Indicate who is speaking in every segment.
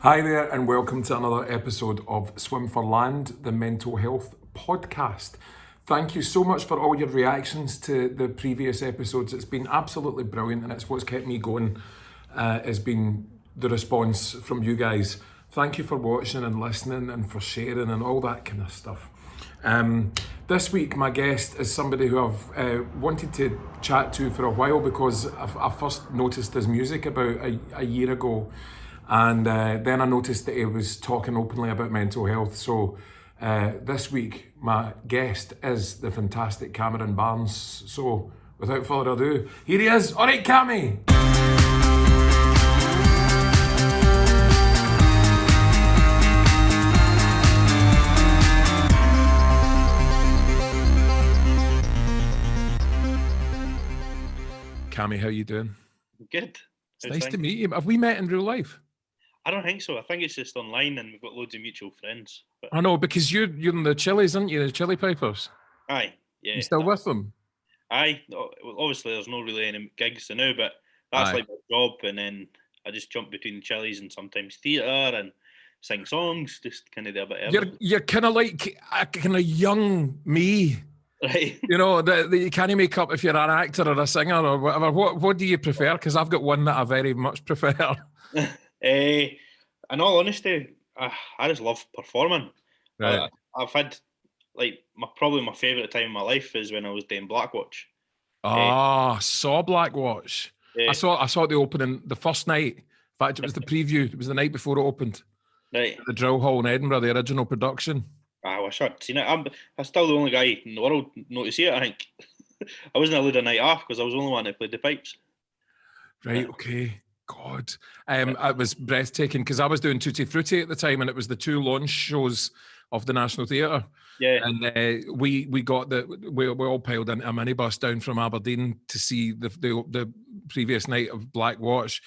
Speaker 1: Hi there, and welcome to another episode of Swim for Land, the mental health podcast. Thank you so much for all your reactions to the previous episodes. It's been absolutely brilliant, and it's what's kept me going. Has been the response from you guys. Thank you for watching and listening and for sharing and all that kind of stuff. This week, my guest is somebody who I've wanted to chat to for a while because I first noticed his music about a year ago. And then I noticed that he was talking openly about mental health. So this week, my guest is the fantastic Cameron Barnes. So without further ado, here he is. All right, Cammy. Cammy, how you doing?
Speaker 2: Good.
Speaker 1: It's nice to meet you. Have we met in real life?
Speaker 2: I don't think so. I think it's just online and we've got loads of mutual friends. But...
Speaker 1: I know, because you're in the Chili's, aren't you? The Chili Pipers.
Speaker 2: Aye, yeah.
Speaker 1: You still with them?
Speaker 2: Aye. Obviously, there's no really any gigs to now, but that's like my job. And then I just jump between the Chili's and sometimes theatre and sing songs, just kind of do a bit of everything.
Speaker 1: You're kind of like a kind of young me.
Speaker 2: Right.
Speaker 1: You know, that you can't make up if you're an actor or a singer or whatever. What do you prefer? Because I've got one that I very much prefer.
Speaker 2: In all honesty, I just love performing.
Speaker 1: Right.
Speaker 2: I've had probably my favourite time in my life is when I was doing Blackwatch.
Speaker 1: Saw Blackwatch. I saw the opening the first night. In fact, it was the preview. It was the night before it opened.
Speaker 2: Right.
Speaker 1: At the Drill Hall in Edinburgh, the original production.
Speaker 2: I wish I'd seen it. I'm still the only guy in the world not to see it, I think. I wasn't allowed a night off because I was the only one that played the pipes.
Speaker 1: Right, okay. God. It was breathtaking because I was doing Tutti Frutti at the time and it was the two launch shows of the National Theatre.
Speaker 2: Yeah.
Speaker 1: And we all piled into a minibus down from Aberdeen to see the previous night of Blackwatch.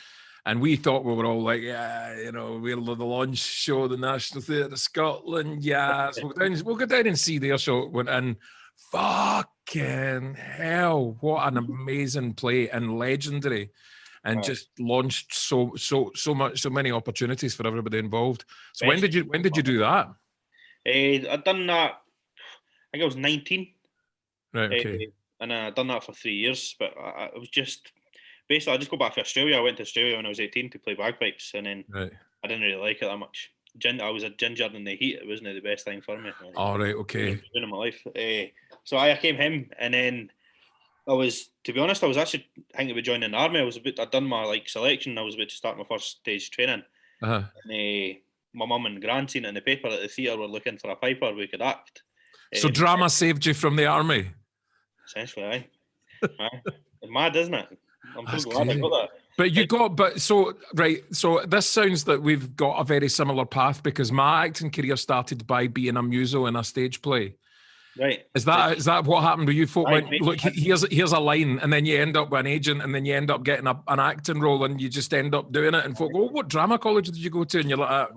Speaker 1: And we thought we were all like, yeah, you know, we're the launch show, the National Theatre of Scotland, yeah. So we'll go down and see their show. Went in, fucking hell, what an amazing play and legendary. And just launched so many opportunities for everybody involved. So when did you do that?
Speaker 2: I'd done that, I think I was 19.
Speaker 1: Right, okay.
Speaker 2: And I'd done that for 3 years, but I was just... Basically, I just go back to Australia. I went to Australia when I was 18 to play bagpipes, and then I didn't really like it that much. I was a ginger in the heat. It wasn't the best thing for me.
Speaker 1: All right, okay.
Speaker 2: In my life. So I came home, and then to be honest, I was actually thinking about joining the army. I'd done my selection. I was about to start my first stage training.
Speaker 1: Uh-huh.
Speaker 2: And my mum and gran seen it in the paper that the theatre were looking for a piper we could act.
Speaker 1: So drama saved you from the army?
Speaker 2: Essentially, aye. It's mad, isn't it? I'm so glad I got that. So this sounds that we've got a very similar path because my acting career started by being a muso in a stage play. Right.
Speaker 1: Is that what happened with you folk? Look, here's a line, and then you end up with an agent, and then you end up getting an acting role, and you just end up doing it, and folk go, what drama college did you go to? And you're like,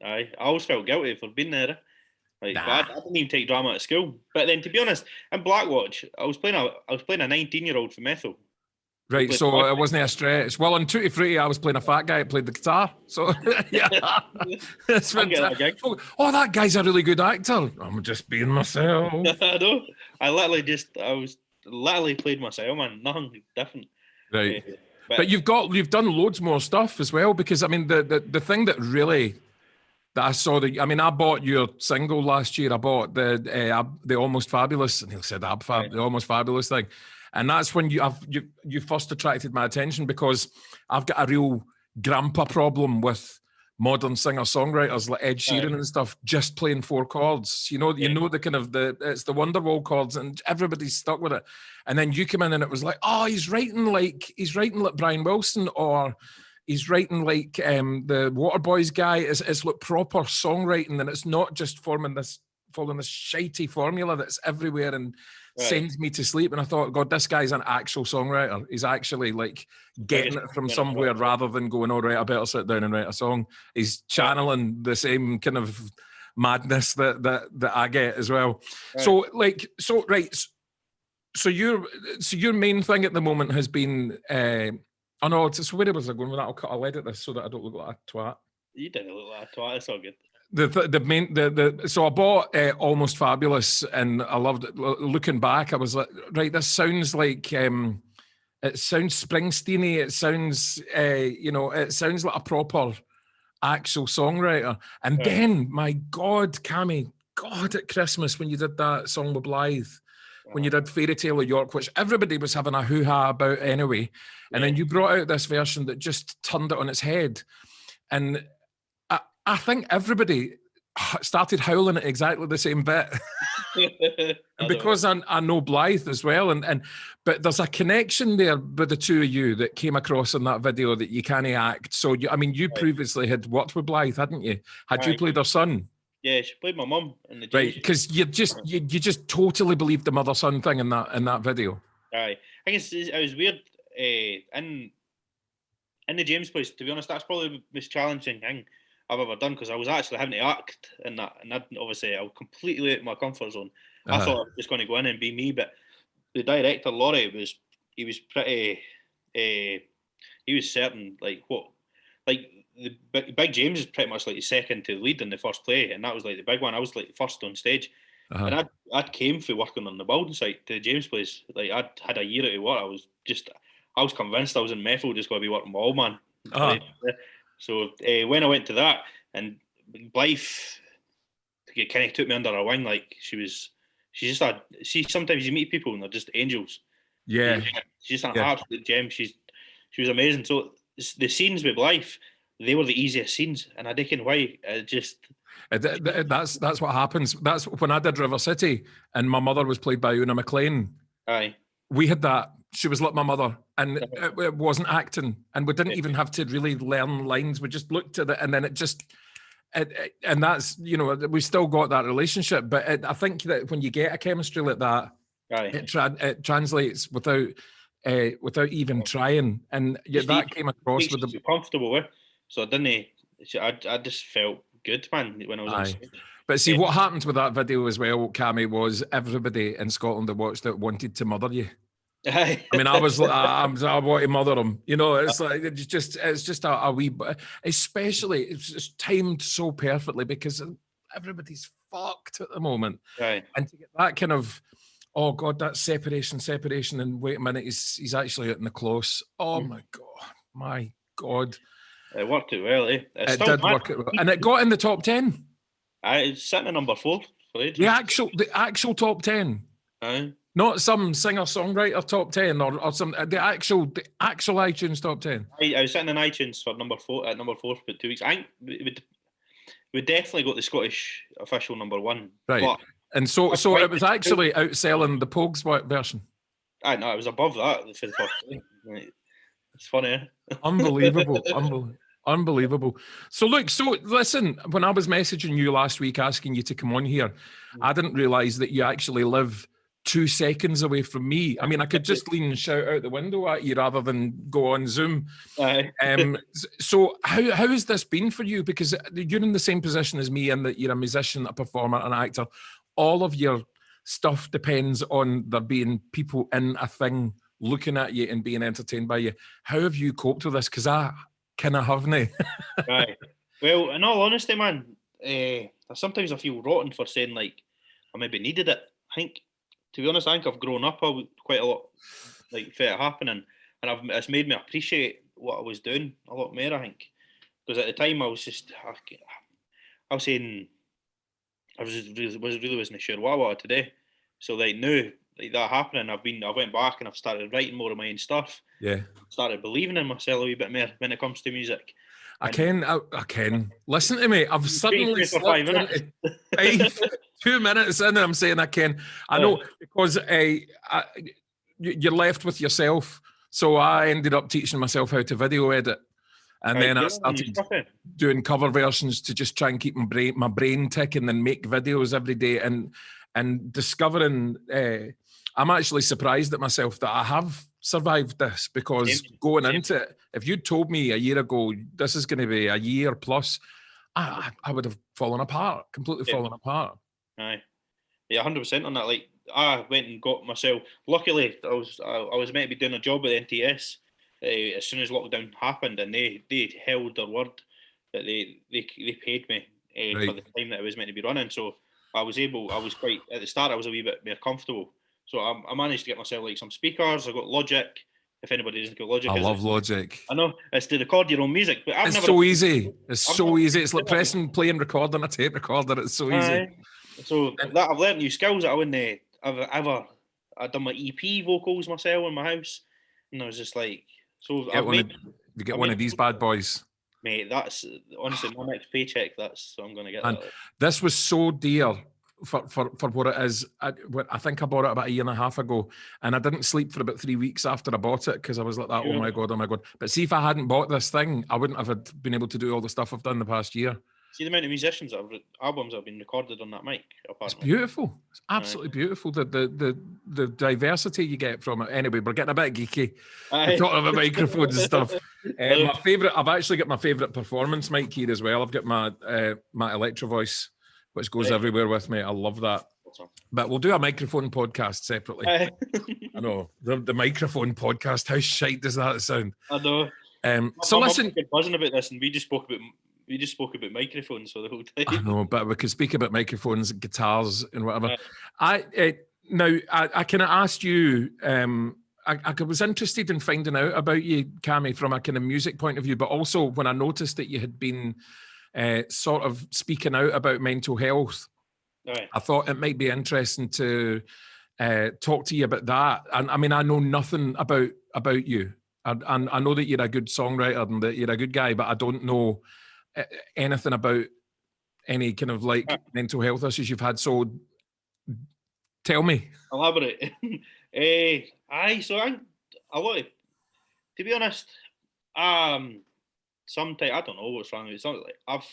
Speaker 2: aye, I always felt guilty for being there. I didn't even take drama at school. But then, to be honest, in Blackwatch, I was playing a 19-year-old from Ethel.
Speaker 1: Right, so it wasn't a stretch. Well, on Tutti Frutti, I was playing a fat guy that played the guitar. So, yeah. It's fantastic. Oh, that guy's a really good actor. I'm just being myself.
Speaker 2: I know. I literally played myself, man. Nothing different.
Speaker 1: Right. But you've done loads more stuff as well, because, I mean, the thing that I saw, I bought your single last year. I bought the Almost Fabulous, and he said the Almost Fabulous thing. And that's when you first attracted my attention because I've got a real grandpa problem with modern singer-songwriters like Ed Sheeran and stuff just playing four chords. You know the kind of it's the Wonderwall chords and everybody's stuck with it. And then you come in and it was like, oh, he's writing like Brian Wilson, or he's writing like the Waterboys guy. It's like proper songwriting, and it's not just following this shitey formula that's everywhere and sends me to sleep. And I thought, God, this guy's an actual songwriter. He's actually like getting it from somewhere rather than going, all right, I better sit down and write a song. He's channeling the same kind of madness that I get as well. Right. So your main thing at the moment has been so where was I going with that? I'll edit this so that I don't look like a twat.
Speaker 2: You didn't look like a twat. It's all good.
Speaker 1: So I bought Almost Fabulous, and I loved it. Looking back, I was like, right, this sounds like it sounds Springsteen-y. It sounds it sounds like a proper actual songwriter. And then, my God, Cammy, God, at Christmas when you did that song with Blythe, when you did Fairy Tale of York, which everybody was having a hoo-ha about anyway, and then you brought out this version that just turned it on its head. And I think everybody started howling at exactly the same bit. Because I know Blythe as well, but there's a connection there with the two of you that came across in that video that you can't act. So you previously had worked with Blythe, hadn't you? Had you played her son?
Speaker 2: Yeah, she played my mum in the James.
Speaker 1: Right, because you just totally believed the mother-son thing in that video.
Speaker 2: Aye, I think it was weird in the James place. To be honest, that's probably the most challenging thing I've ever done, because I was actually having to act in that, and obviously I was completely out of my comfort zone. I thought I was just going to go in and be me, but the director Laurie was pretty he was certain the Big James is pretty much like the second to lead in the first play, and that was like the big one. I was like the first on stage, and I'd came for working on the building site to the James place. Like I'd had a year out of work. I was convinced I was in Methil just going to be working my old man. So when I went to that, and Blythe kind of took me under her wing, like she's just sometimes you meet people and they're just angels.
Speaker 1: Yeah,
Speaker 2: she's just an absolute gem. She was amazing. So the scenes with Blythe, they were the easiest scenes, and I reckon why.
Speaker 1: That's what happens. That's when I did River City, and my mother was played by Una McLean.
Speaker 2: Aye,
Speaker 1: we had that. She was like my mother, and it wasn't acting, and we didn't even have to really learn lines. We just looked at it, and then and that's, we still got that relationship. But I think that when you get a chemistry like that, it translates without even trying, and that came across with the
Speaker 2: comfortable with. So I didn't. I just felt good, man, when I was on stage.
Speaker 1: But see, what happened with that video as well, Cammy, was everybody in Scotland that watched it wanted to mother you. I mean, I was like, I want to mother him. It's like it's just a wee, especially it's just timed so perfectly because everybody's fucked at the moment,
Speaker 2: right?
Speaker 1: And to get that kind of, oh God, that separation, and wait a minute, he's actually out in the close. Oh my God.
Speaker 2: It worked out well, eh?
Speaker 1: It did work out well, and it got in the top 10.
Speaker 2: It's sitting at number 4 for ages.
Speaker 1: The actual top 10.
Speaker 2: Aye.
Speaker 1: Not some singer-songwriter top 10 or some the actual iTunes top 10.
Speaker 2: I was sitting in iTunes for number 4 for about 2 weeks. I think we definitely got the Scottish official number 1.
Speaker 1: Right. But and so it was actually outselling the Pogues version.
Speaker 2: I know, it was above that for the first day. It's funny, eh?
Speaker 1: Unbelievable. So listen, when I was messaging you last week asking you to come on here, I didn't realise that you actually live 2 seconds away from me. I mean, I could just lean and shout out the window at you rather than go on Zoom. So how has this been for you? Because you're in the same position as me in that you're a musician, a performer, an actor. All of your stuff depends on there being people in a thing looking at you and being entertained by you. How have you coped with this? Because I kind of haven't.
Speaker 2: Right. Well, in all honesty, man, sometimes I feel rotten for saying like I maybe needed it. I think, to be honest, I think I've grown up quite a lot, like for it happening, and it's made me appreciate what I was doing a lot more. I think because at the time I was saying I really wasn't sure what I wanted to do. So like now, like that happening, I went back and I've started writing more of my own stuff.
Speaker 1: Yeah,
Speaker 2: started believing in myself a wee bit more when it comes to music.
Speaker 1: I can listen to me. I've suddenly
Speaker 2: for 5 minutes.
Speaker 1: 2 minutes in, and I'm saying I can. I know because you're left with yourself. So I ended up teaching myself how to video edit, and then I started doing cover versions to just try and keep my brain ticking and make videos every day, and discovering. I'm actually surprised at myself that I have survived this, because going into it, if you'd told me a year ago this is going to be a year plus, I would have fallen apart, completely fallen apart.
Speaker 2: Aye, yeah, 100% on that. Like I went and got myself. Luckily, I was meant to be doing a job at NTS as soon as lockdown happened, and they held their word. that they paid me for the time that I was meant to be running. So I was quite, at the start I was a wee bit more comfortable. So I managed to get myself like some speakers. I got Logic. If anybody doesn't know Logic,
Speaker 1: I love Logic.
Speaker 2: I know it's to record your own music, but
Speaker 1: it's so easy. It's so easy. It's like pressing play and record on a tape recorder. It's so easy.
Speaker 2: So that I've learned new skills that I wouldn't ever. I've done my EP vocals myself in my house, and I was just like, so
Speaker 1: you get one of these bad boys.
Speaker 2: Mate, that's honestly my next paycheck. That's so I'm going to get that.
Speaker 1: This was so dear for what it is. I think I bought it about a year and a half ago, and I didn't sleep for about 3 weeks after I bought it because I was like that. Sure. Oh my god! But see, if I hadn't bought this thing, I wouldn't have been able to do all the stuff I've done the past year.
Speaker 2: See the amount of musicians albums that have been recorded on that mic. Apparently.
Speaker 1: It's beautiful. It's absolutely beautiful. The diversity you get from it. Anyway, we're getting a bit geeky. We're talking about microphones and stuff. I've actually got my favourite performance mic here as well. I've got my Electro Voice, which goes everywhere with me. I love that. But we'll do a microphone podcast separately. I know the microphone podcast. How shite does that sound?
Speaker 2: I know.
Speaker 1: So listen,
Speaker 2: buzzing about this, and we just spoke about microphones for the whole time.
Speaker 1: I know, but we could speak about microphones, guitars, and whatever. I kind of asked you. I was interested in finding out about you, Cammy, from a kind of music point of view, but also when I noticed that you had been sort of speaking out about mental health, I thought it might be interesting to talk to you about that. And I mean, I know nothing about you, and I know that you're a good songwriter and that you're a good guy, but I don't know anything about any kind of like mental health issues you've had. So tell me.
Speaker 2: Elaborate. To be honest, sometimes I don't know what's wrong. It's not like I've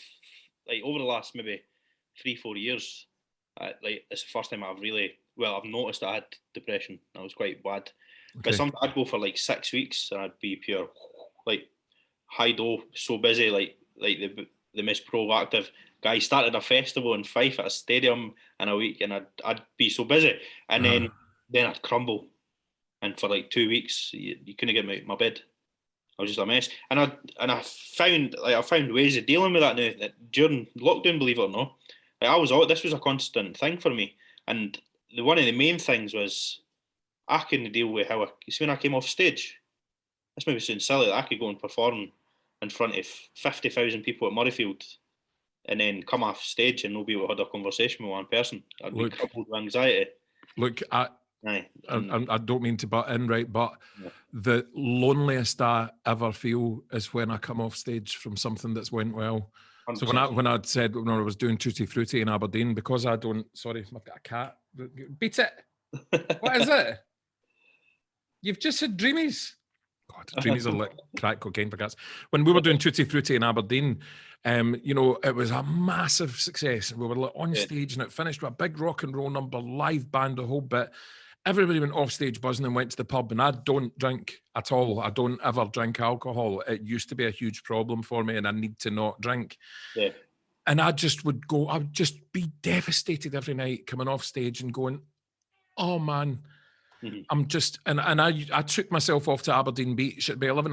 Speaker 2: over the last maybe 3-4 years, it's the first time I've noticed that I had depression. I was quite bad. Okay. But sometimes I'd go for like 6 weeks and I'd be pure like high low, so busy, like the most proactive guy. Started a festival in Fife at a stadium in a week, and I'd be so busy, and then I'd crumble, and for like 2 weeks you couldn't get me out of my bed. I was just a mess, and I found ways of dealing with that now. That during lockdown, believe it or not, this was a constant thing for me, and one of the main things was I couldn't deal with how when I came off stage. This maybe sounds silly that I could go and perform in front of 50,000 people at Murrayfield and then come off stage and not be able to have a conversation with one person. I'd be coupled with anxiety.
Speaker 1: Look, I don't mean to butt in, right, but the loneliest I ever feel is when I come off stage from something that's went well. 100%. So when I said when I was doing Tutti Frutti in Aberdeen, because I've got a cat. Beat it. What is it? You've just said Dreamies. God, Dreamies are like crack cocaine for cats. When we were doing Tutti Frutti in Aberdeen, it was a massive success. We were like on stage and it finished with a big rock and roll number, live band, the whole bit. Everybody went off stage buzzing and went to the pub, and I don't drink at all. I don't ever drink alcohol. It used to be a huge problem for me, and I need to not drink. Yeah. And I would just be devastated every night coming off stage and going, oh man, I'm just, and I took myself off to Aberdeen Beach. It'd be 11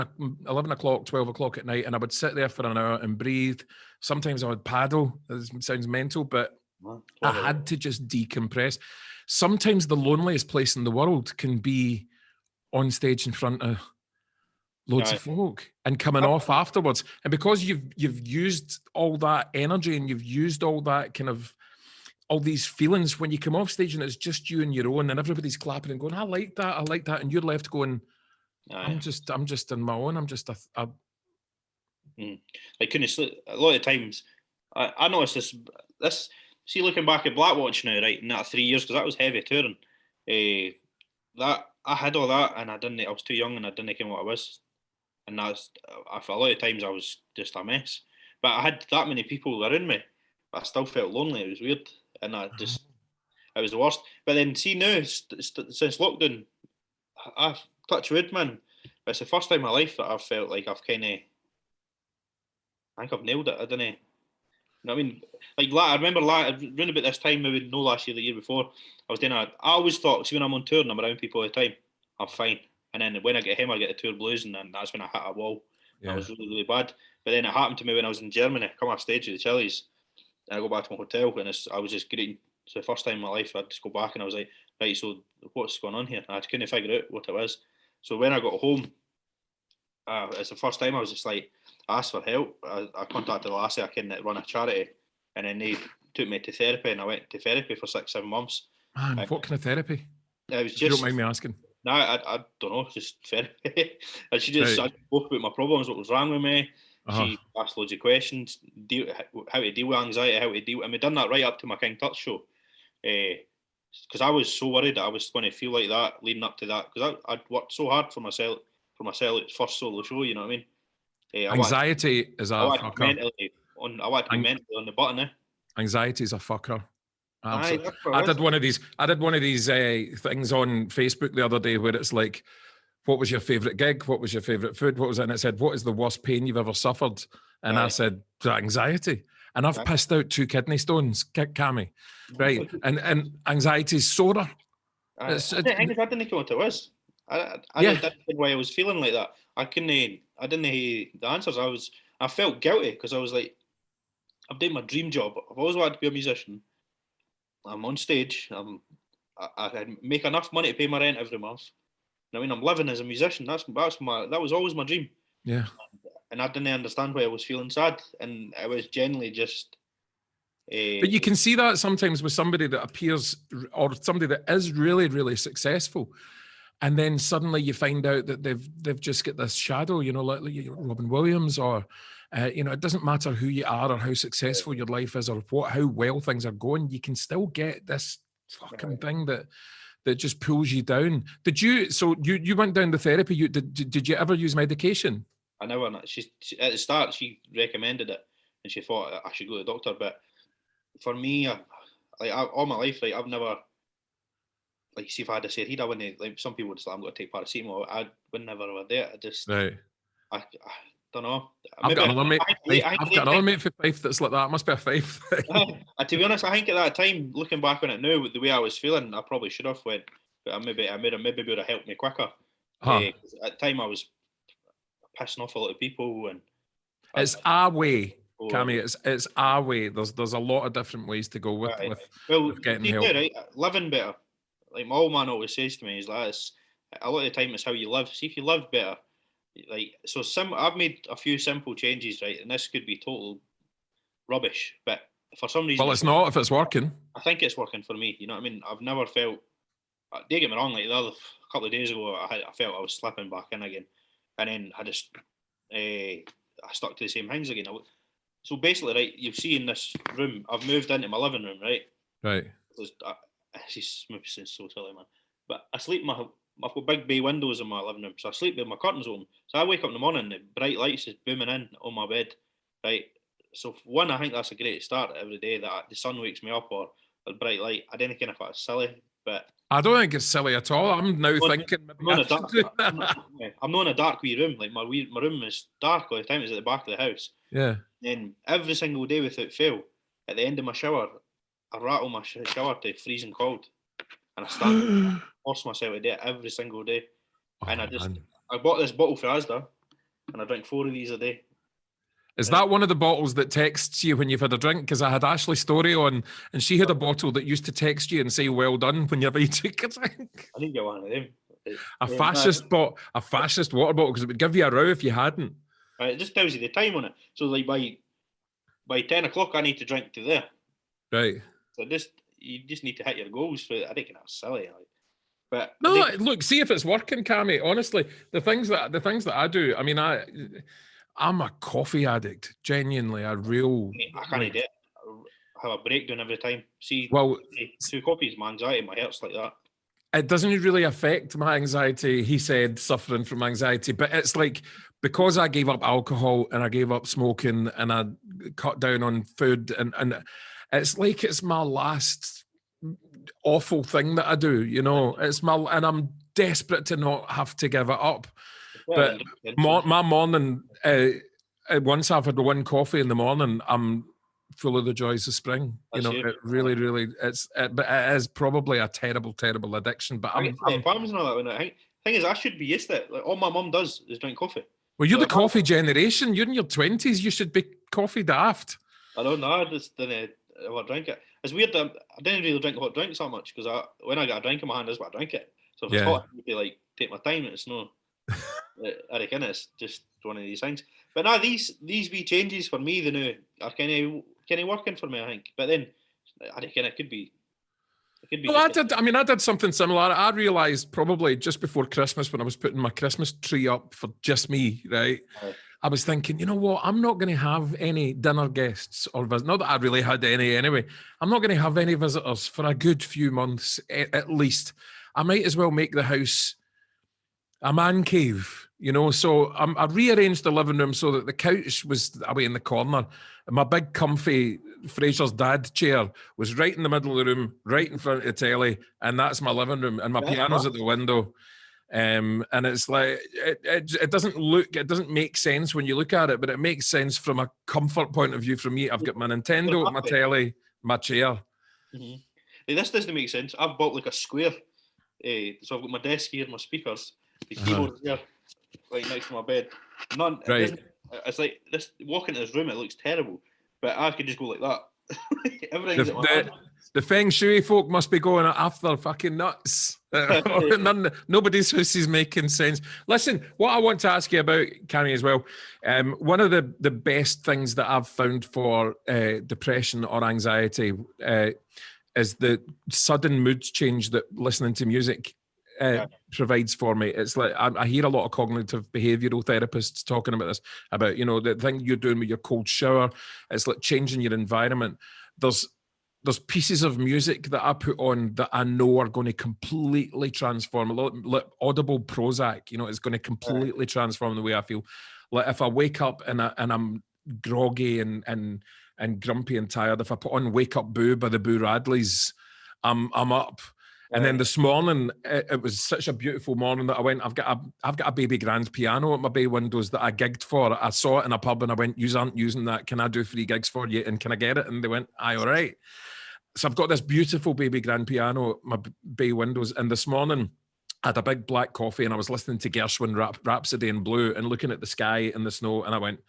Speaker 1: o'clock, 12 o'clock at night, and I would sit there for an hour and breathe. Sometimes I would paddle. It sounds mental, but I had to just decompress. Sometimes the loneliest place in the world can be on stage in front of loads of folk and coming off afterwards. And because you've used all that energy and you've used all that kind of all these feelings when you come off stage and it's just you and your own and everybody's clapping and going, I like that. And you're left going, I'm just on my own. I'm just I
Speaker 2: couldn't sleep. A lot of times I noticed this, see, looking back at Blackwatch now, right, in that 3 years, because that was heavy touring, that I had all that and I was too young and I didn't know what I was. And that's, a lot of times I was just a mess. But I had that many people around me, but I still felt lonely. It was weird. And it was the worst. But then see now, since lockdown, I've touched wood, man. But it's the first time in my life that I've felt like I've I think I've nailed it. I don't know. You know what I mean? Like, I remember around about this time, maybe no last year, the year before, I always thought, see, when I'm on tour and I'm around people all the time, I'm fine. And then when I get home, I get the tour blues, and then that's when I hit a wall. Yeah. That was really, really bad. But then it happened to me when I was in Germany. I come off stage with the Chili's, and I go back to my hotel, and I was just greeting. So the first time in my life, I'd just go back, and I was like, right, so what's going on here? And I couldn't figure out what it was. So when I got home, it's the first time I was just like, I asked for help. I contacted the lassie I can run a charity, and then they took me to therapy, and I went to therapy for 6-7 months.
Speaker 1: Man, what kind of therapy?
Speaker 2: It was just,
Speaker 1: you don't mind me asking.
Speaker 2: No, I don't know, just therapy. And she just I spoke about my problems, what was wrong with me. She asked loads of questions, how to deal with anxiety, and we done that right up to my King Tut show. Because I was so worried that I was going to feel like that leading up to that. Because I'd worked so hard for myself its first solo show, you know what I mean?
Speaker 1: Anxiety is a fucker.
Speaker 2: I want to be mentally on the button, eh?
Speaker 1: Anxiety is a fucker. Absolutely. I did one of these things on Facebook the other day where it's like, what was your favourite gig? What was your favourite food? What was it? And it said, what is the worst pain you've ever suffered? And I said, anxiety. And I've pissed out 2 kidney stones, Cammy. Right. And anxiety is soda.
Speaker 2: I didn't know what it was. I didn't know why I was feeling like that. I didn't know the answers. I felt guilty because I was like, I'm doing my dream job. I've always wanted to be a musician. I'm on stage. I make enough money to pay my rent every month. I mean, I'm living as a musician. That was always my dream.
Speaker 1: Yeah.
Speaker 2: And I didn't understand why I was feeling sad, and I was generally just.
Speaker 1: But you can see that sometimes with somebody that appears, or somebody that is really, really successful, and then suddenly you find out that they've just got this shadow. You know, like Robin Williams, or it doesn't matter who you are or how successful your life is or how well things are going. You can still get this fucking thing that just pulls you down. Did you? So you went down the therapy. Did you ever use medication?
Speaker 2: I never. She at the start she recommended it, and she thought I should go to the doctor. But for me, all my life, I've never. See if I had a sedative, I wouldn't. Some people would say I'm going to take paracetamol. I would never have it. I just. Right. I don't know.
Speaker 1: I've got another mate for Fife that's like that. It must be a Fife thing.
Speaker 2: To be honest, I think at that time, looking back on it now, with the way I was feeling, I probably should have went. But maybe would have helped me quicker. At the time, I was pissing off a lot of people, and
Speaker 1: it's our way, Cammy. It's our way. There's a lot of different ways to go with getting help.
Speaker 2: Right? Living better. Like my old man always says to me, is that a lot of the time it's how you live. See, if you live better. I've made a few simple changes, right, and this could be total rubbish, but for some reason,
Speaker 1: well, it's not if it's working.
Speaker 2: I think it's working for me. You know what I mean? I've never felt. Don't get me wrong. Like the other couple of days ago, I felt I was slipping back in again, and then I just I stuck to the same things again. So basically, right, you've seen this room. I've moved into my living room, right?
Speaker 1: Right.
Speaker 2: This is so silly, man. But I sleep I've got big bay windows in my living room, so I sleep with my curtains open. So I wake up in the morning, the bright lights is booming in on my bed, right? So one, I think that's a great start every day, that the sun wakes me up or a bright light. I don't care if that's silly, but
Speaker 1: I don't think it's silly at all. I'm now thinking
Speaker 2: I'm not in a dark wee room. Like my room is dark all the time. It's at the back of the house.
Speaker 1: Yeah.
Speaker 2: Then every single day without fail, at the end of my shower, I rattle my shower to freezing cold, and I start. Force myself to do it every single day. And I bought this bottle for Asda, and I drink 4 of these a day.
Speaker 1: Is that one of the bottles that texts you when you've had a drink? Because I had Ashley's story on, and she had a bottle that used to text you and say "well done" whenever you took a drink.
Speaker 2: I didn't get one of them.
Speaker 1: A fascist water bottle, because it would give you a row if you hadn't.
Speaker 2: It just tells you the time on it. So like by 10 o'clock, I need to drink to there.
Speaker 1: Right.
Speaker 2: So you just need to hit your goals. I think that's silly. But
Speaker 1: no, look, see if it's working, Cammy. Honestly, the things that I do. I mean, I'm a coffee addict. Genuinely, I
Speaker 2: can't do it. I have a breakdown every time. See, 2 coffees, my anxiety, my heart's like that.
Speaker 1: It doesn't really affect my anxiety. He said, suffering from anxiety, but it's like because I gave up alcohol and I gave up smoking and I cut down on food and it's like it's my last awful thing that I do, and I'm desperate to not have to give it up. But my morning, once I've had 1 coffee in the morning, I'm full of the joys of spring. It really, really, but it is probably a terrible, terrible addiction. But I'm
Speaker 2: farms and all that. Thing is, I should be used to it. Like all my mum does is drink coffee.
Speaker 1: Well, you're the coffee generation. You're in your 20s. You should be coffee daft.
Speaker 2: I don't know. I just didn't drink it. It's weird. I didn't really drink hot drinks that much because when I got a drink in my hand, that's what I drink it. So if it's hot, I need to like take my time. It's no. I reckon it's just one of these things. But now these wee changes for me, the new are kind of working for me. I think. But then I reckon it could be.
Speaker 1: Well, I did something similar. I realised probably just before Christmas when I was putting my Christmas tree up for just me, right? I was thinking, you know what? I'm not going to have any dinner guests or visitors. Not that I really had any anyway. I'm not going to have any visitors for a good few months at least. I might as well make the house a man cave, you know? So I rearranged the living room so that the couch was away in the corner. And my big comfy Fraser's dad chair was right in the middle of the room, right in front of the telly. And that's my living room. And my piano's at the window. And it's like, it doesn't make sense when you look at it, but it makes sense from a comfort point of view for me. I've got my Nintendo, my telly, my chair.
Speaker 2: Mm-hmm. Hey, this doesn't make sense. I've bought like a square. So I've got my desk here, my speakers, the keyboard here, right next to my bed. It's like this. Walk into this room, it looks terrible, but I could just go like that. Everything's at my hand.
Speaker 1: The Feng Shui folk must be going after fucking nuts. Nobody's house is making sense. Listen, what I want to ask you about, Cammy, as well, one of the best things that I've found for depression or anxiety is the sudden mood change that listening to music provides for me. It's like I hear a lot of cognitive behavioral therapists talking about this, about, you know, the thing you're doing with your cold shower. It's like changing your environment. There's pieces of music that I put on that I know are going to completely transform. Like Audible Prozac, you know, it's going to completely transform the way I feel. Like if I wake up and I'm groggy and grumpy and tired, if I put on Wake Up Boo by the Boo Radleys, I'm up. And then this morning, it was such a beautiful morning that I went, I've got a baby grand piano at my bay windows that I gigged for. I saw it in a pub and I went, you aren't using that. Can I do 3 gigs for you? And can I get it? And they went, aye, all right. So I've got this beautiful baby grand piano at my bay windows. And this morning, I had a big black coffee and I was listening to Gershwin Rhapsody in Blue and looking at the sky and the snow. And I went,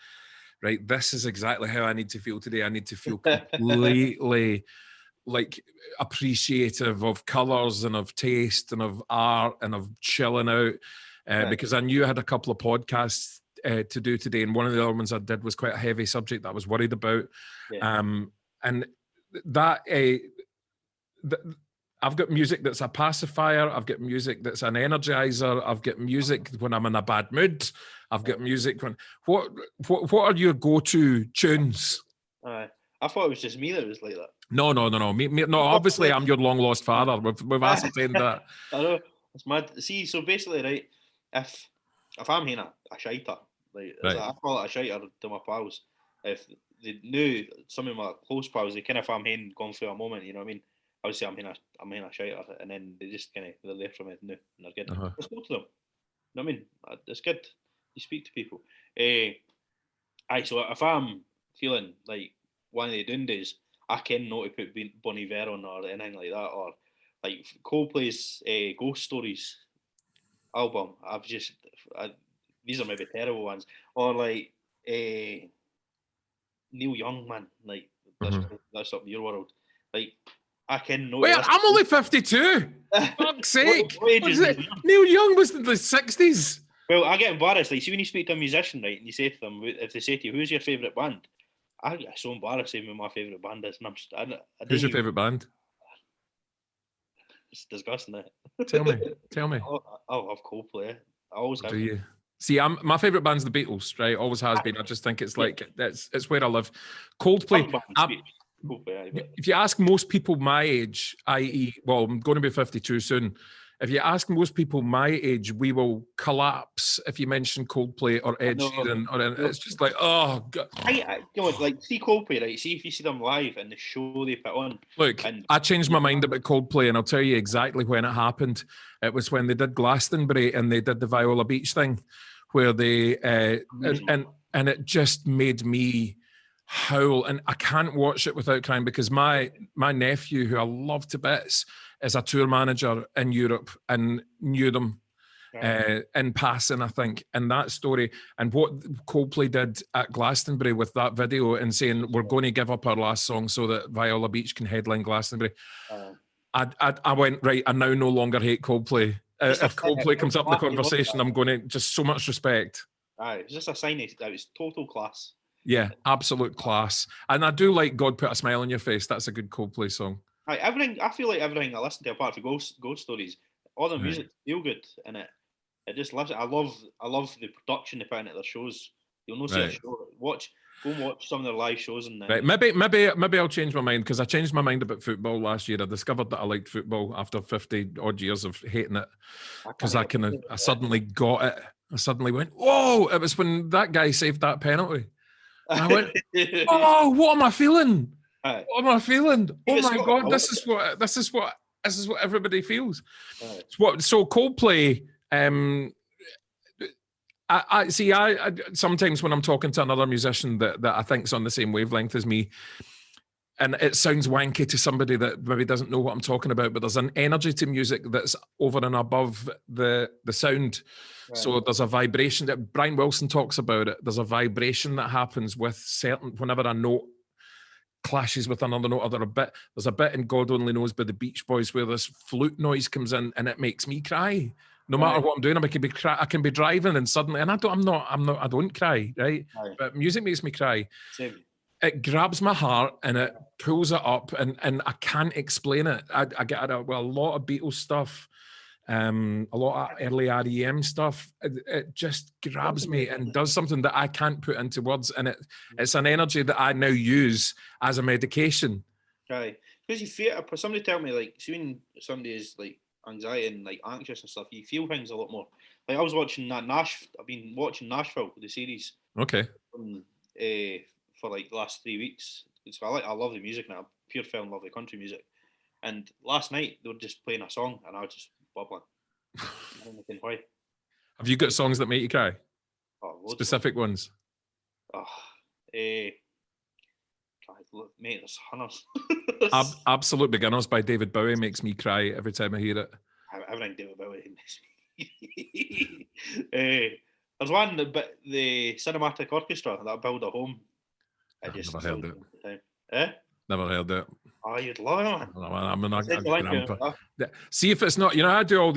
Speaker 1: right, this is exactly how I need to feel today. I need to feel completely like appreciative of colours and of taste and of art and of chilling out because I knew I had a couple of podcasts to do today, and one of the other ones I did was quite a heavy subject that I was worried about. And that I've got music that's a pacifier, I've got music that's an energizer, I've got music when I'm in a bad mood, I've got music when what are your go-to tunes?
Speaker 2: I thought it was just me that was like that.
Speaker 1: No. Me, no, obviously I'm your long lost father. We've ascertained that.
Speaker 2: I know. It's mad. See, so basically, right, if I'm having a shiter, like I call it a shiter to my pals. If they knew some of my close pals, they kind of, if I'm going through a moment, you know what I mean? I would say I'm having a shiter, and then they just kind of, they're there from it, and they're good. Let's go to them. You know what I mean? It's good. You speak to people. So if I'm feeling like one of the Dundies, I can not to put Bon Iver on or anything like that, or like Coldplay's Ghost Stories album. These are maybe terrible ones, or like Neil Young, man, like that's up your world. Like I can not.
Speaker 1: Wait, I'm only 52. Fuck's sake! Neil Young was in the 60s.
Speaker 2: Well, I get embarrassed. Like, see, when you speak to a musician, right, and you say to them, if they say to you, "Who's your favourite band?" I get so embarrassed saying what my favourite band is. And
Speaker 1: who's your favourite band?
Speaker 2: It's disgusting, it.
Speaker 1: Tell me.
Speaker 2: I'll have Coldplay. I always have.
Speaker 1: Do you? See, my favourite band's the Beatles, right? Always has been. I just think it's like it's where I live. Coldplay. If you ask most people my age, i.e., well, I'm going to be 52 soon. If you ask most people my age, we will collapse if you mention Coldplay or Ed Sheeran, or it's just like, oh God.
Speaker 2: Like, see Coldplay, right? See if you see them live and the show they put on.
Speaker 1: Look, I changed my mind about Coldplay, and I'll tell you exactly when it happened. It was when they did Glastonbury and they did the Viola Beach thing, where they and it just made me howl, and I can't watch it without crying because my nephew, who I love to bits, is a tour manager in Europe and knew them in passing, I think, in that story. And what Coldplay did at Glastonbury with that video and saying, we're going to give up our last song so that Viola Beach can headline Glastonbury. I went, right, I now no longer hate Coldplay. If Coldplay comes up in the conversation, I'm going to just so much respect.
Speaker 2: It was just a sign that it was total class.
Speaker 1: Yeah, absolute class. And I do like God Put a Smile on Your Face. That's a good Coldplay song.
Speaker 2: Everything, I feel like everything I listen to, apart from Ghost Stories, all the music feel good in it. It just loves it. I love the production they put into their shows. You'll not see a show. Go and watch some of their live shows. And
Speaker 1: maybe I'll change my mind, because I changed my mind about football last year. I discovered that I liked football after 50 odd years of hating it, because I suddenly got it. I suddenly went, whoa! It was when that guy saved that penalty. And I went, oh, what am I feeling? What am I feeling? Oh my God, this is what everybody feels. So Coldplay. I see. I sometimes when I'm talking to another musician that I think's on the same wavelength as me, and it sounds wanky to somebody that maybe doesn't know what I'm talking about, but there's an energy to music that's over and above the sound. Right. So there's a vibration that Brian Wilson talks about it. There's a vibration that happens with whenever a note clashes with another note, or there's a bit in God Only Knows by the Beach Boys where this flute noise comes in and it makes me cry. No matter what I'm doing, I can be driving and suddenly, and I don't cry, right? But music makes me cry.
Speaker 2: Same.
Speaker 1: It grabs my heart and it pulls it up, and I can't explain it. I get a lot of Beatles stuff, a lot of early REM stuff. It just grabs me and does something that I can't put into words, and it's an energy that I now use as a medication.
Speaker 2: Right, because you feel. Somebody tell me, like, when somebody is like anxiety and like anxious and stuff, you feel things a lot more. Like I was watching that I've been watching Nashville, the series.
Speaker 1: Okay.
Speaker 2: For like the last 3 weeks. So I love the music now. Pure fell in love with country music. And last night they were just playing a song and I was just bubbling. I don't know why.
Speaker 1: Have you got songs that make you cry? Specific ones?
Speaker 2: Mate, there's hundreds.
Speaker 1: Absolute Beginners by David Bowie makes me cry every time I hear it.
Speaker 2: Everything David Bowie makes me. There's one, but the cinematic orchestra that Build a Home.
Speaker 1: I've never heard it.
Speaker 2: Never
Speaker 1: heard it.
Speaker 2: Oh, you'd love it, man.
Speaker 1: I'm a grandpa. See if it's not, I do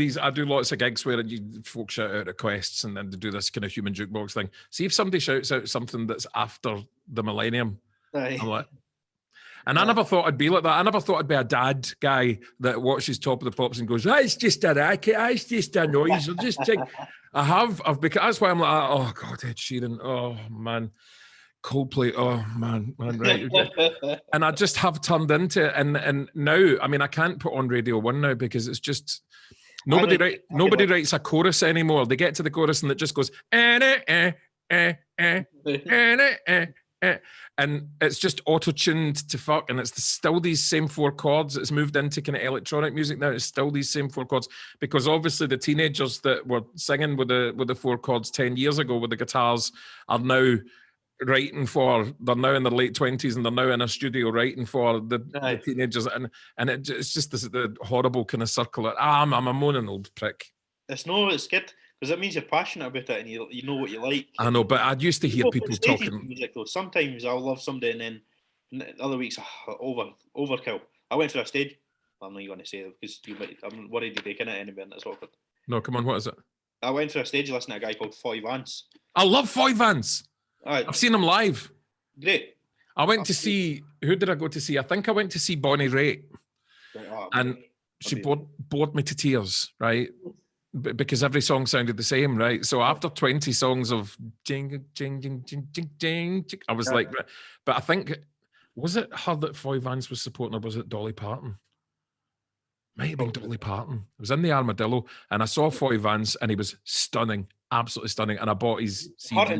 Speaker 1: lots of gigs where folks shout out requests and then they do this kind of human jukebox thing. See if somebody shouts out something that's after the millennium. I'm like, and I never thought I'd be like that. I never thought I'd be a dad guy that watches Top of the Pops and goes, it's just a racket, it's just a noise. I've become, that's why I'm like, oh God, Ed Sheeran, oh man, Coldplay, oh man, right. And I just have turned into it. And now, I mean, I can't put on Radio 1 now because it's just, nobody writes a chorus anymore. They get to the chorus and it just goes, and it's just auto-tuned to fuck, and it's still these same four chords. It's moved into kind of electronic music now. It's still these same four chords, because obviously the teenagers that were singing with the four chords 10 years ago with the guitars are now writing for, they're now in their late 20s and they're now in a studio writing for the teenagers, and it's just the horrible kind of circle. I'm a moaning old prick.
Speaker 2: It's good. Because that means you're passionate about it and you know what you like.
Speaker 1: I know, but I used to hear people talking.
Speaker 2: Music, though. Sometimes I'll love somebody and then other weeks, overkill. I went for a stage. I'm not going to say it because I'm worried you're taking it anywhere and it's awkward.
Speaker 1: No, come on, what is it?
Speaker 2: I went for a stage listening to a guy called Foy Vance.
Speaker 1: I love Foy Vance. I've seen him live.
Speaker 2: Great.
Speaker 1: I went to see, who did I go to see? I think I went to see Bonnie Raitt. And she bored me to tears, right? Because every song sounded the same, right? So after 20 songs of jing, jing, jing, jing, jing, jing, I was like, but I think, was it her that Foy Vance was supporting, or was it Dolly Parton? Might have been Dolly Parton. It was in the Armadillo, and I saw Foy Vance, and he was stunning, absolutely stunning, and I bought his CD.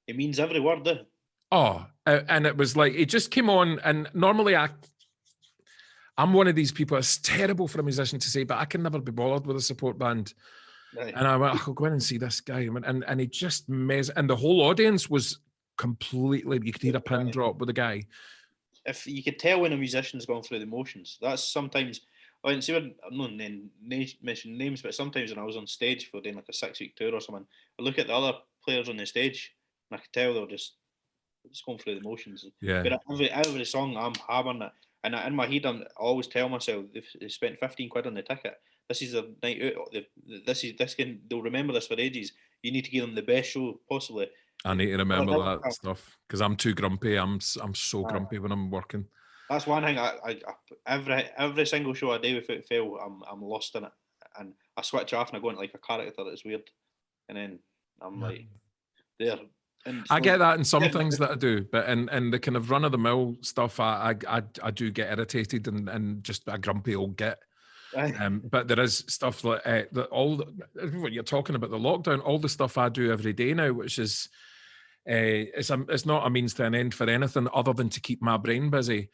Speaker 2: It means every word, doesn't it?
Speaker 1: Oh, and it was like, it just came on, and normally I'm one of these people, it's terrible for a musician to say, but I can never be bothered with a support band. Right. And I went, I'll go in and see this guy. And he just and the whole audience was completely, you could hear a pin drop with the guy.
Speaker 2: If you could tell when a musician's gone through the motions, that's sometimes, and see, I'm not mentioning names, but sometimes when I was on stage for doing like a 6-week tour or something, I look at the other players on the stage, and I could tell they're just going through the motions.
Speaker 1: Yeah.
Speaker 2: But every song I'm hammering it, and in my head I always tell myself they've spent 15 quid on the ticket. This is a night out. They'll remember this for ages. You need to give them the best show possibly.
Speaker 1: I need to remember that stuff because I'm too grumpy. I'm so grumpy when I'm working.
Speaker 2: That's one thing. I every single show I do without fail, I'm lost in it, and I switch off and I go into like a character that's weird, and then I'm like there.
Speaker 1: I get that in some things that I do, but in the kind of run of the mill stuff, I do get irritated and just a grumpy old git. But there is stuff like what you're talking about, the lockdown, all the stuff I do every day now, which is it's not a means to an end for anything other than to keep my brain busy.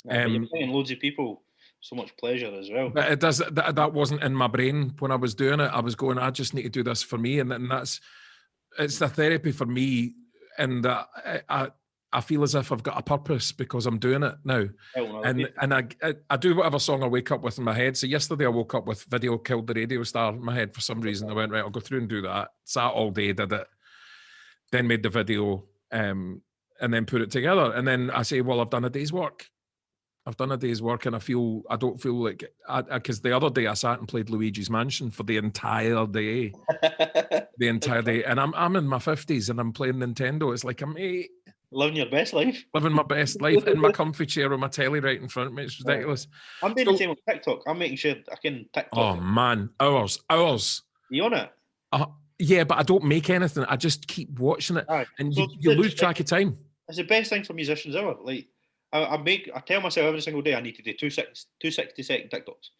Speaker 2: But you're playing loads of people so much pleasure as well.
Speaker 1: But it does that wasn't in my brain when I was doing it. I was going, I just need to do this for me, and it's the therapy for me, and I feel as if I've got a purpose because I'm doing it now. And I do whatever song I wake up with in my head. So yesterday I woke up with Video Killed the Radio Star in my head for some reason. I went, right, I'll go through and do that. Sat all day, did it. Then made the video and then put it together. And then I say, well, I've done a day's work. And I don't feel like, because the other day I sat and played Luigi's Mansion for the entire day. And I'm in my 50s and I'm playing Nintendo. It's like,
Speaker 2: living your best life.
Speaker 1: Living my best life in my comfy chair with my telly right in front of me. It's ridiculous.
Speaker 2: I'm doing the same on TikTok. I'm making sure I can TikTok.
Speaker 1: Oh man, hours.
Speaker 2: You on it?
Speaker 1: Yeah, but I don't make anything. I just keep watching it, and you lose track of time.
Speaker 2: It's the best thing for musicians ever. Like I tell myself every single day I need to do two 60-second TikToks.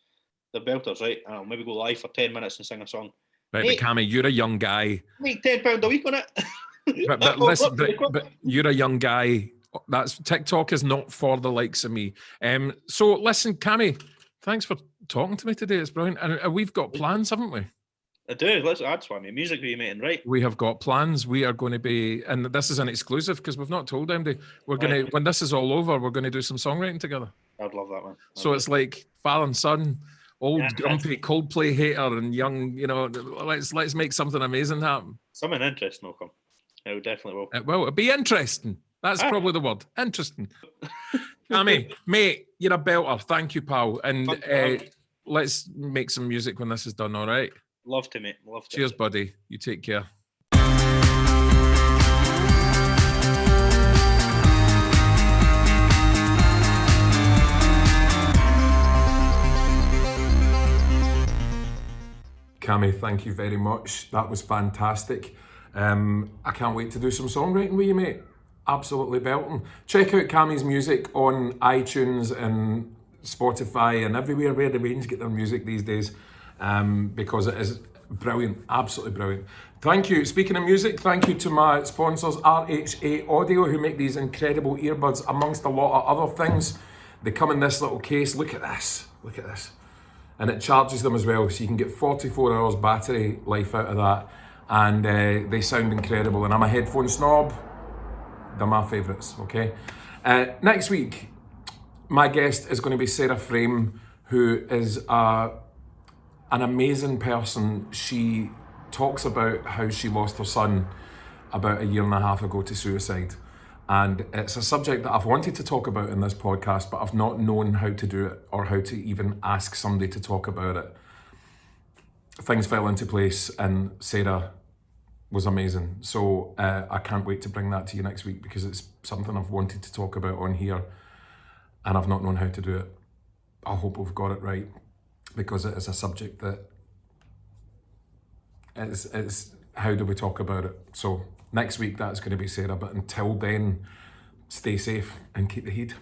Speaker 2: They're belters, right? And I'll maybe go live for 10 minutes and sing a song.
Speaker 1: Right, but Cammy, you're a young guy.
Speaker 2: Make £10 a week on it.
Speaker 1: but you're a young guy. That's TikTok is not for the likes of me. So listen, Cammy, thanks for talking to me today. It's brilliant, and we've got plans, haven't we?
Speaker 2: I do. That's why music we're making, right?
Speaker 1: We have got plans. We are going to be, and this is an exclusive because we've not told anybody. We're going to, when this is all over, we're going to do some songwriting together.
Speaker 2: I'd love that, man.
Speaker 1: It's like father and son, old grumpy Coldplay hater and young. Let's make something amazing happen.
Speaker 2: Something interesting will come. It definitely will.
Speaker 1: It will. It'll be interesting. That's probably the word. Interesting. Cammy, mate, you're a belter. Thank you, pal. And let's make some music when this is done, all right?
Speaker 2: Love to, mate. Love to.
Speaker 1: Cheers, buddy. You take care. Cammy, thank you very much. That was fantastic. I can't wait to do some songwriting with you, mate. Absolutely belting. Check out Cammy's music on iTunes and Spotify and everywhere where the Waynes get their music these days, because it is brilliant, absolutely brilliant. Thank you. Speaking of music, thank you to my sponsors, RHA Audio, who make these incredible earbuds, amongst a lot of other things. They come in this little case. Look at this. And it charges them as well, so you can get 44 hours battery life out of that. And they sound incredible. And I'm a headphone snob. They're my favourites, okay? Next week, my guest is going to be Sarah Frame, who is an amazing person. She talks about how she lost her son about 1.5 years ago to suicide. And it's a subject that I've wanted to talk about in this podcast, but I've not known how to do it or how to even ask somebody to talk about it. Things fell into place and Sarah was amazing. So I can't wait to bring that to you next week, because it's something I've wanted to talk about on here and I've not known how to do it. I hope we've got it right, because it is a subject that it's how do we talk about it? So next week that's going to be Sarah, but until then, stay safe and keep the heat.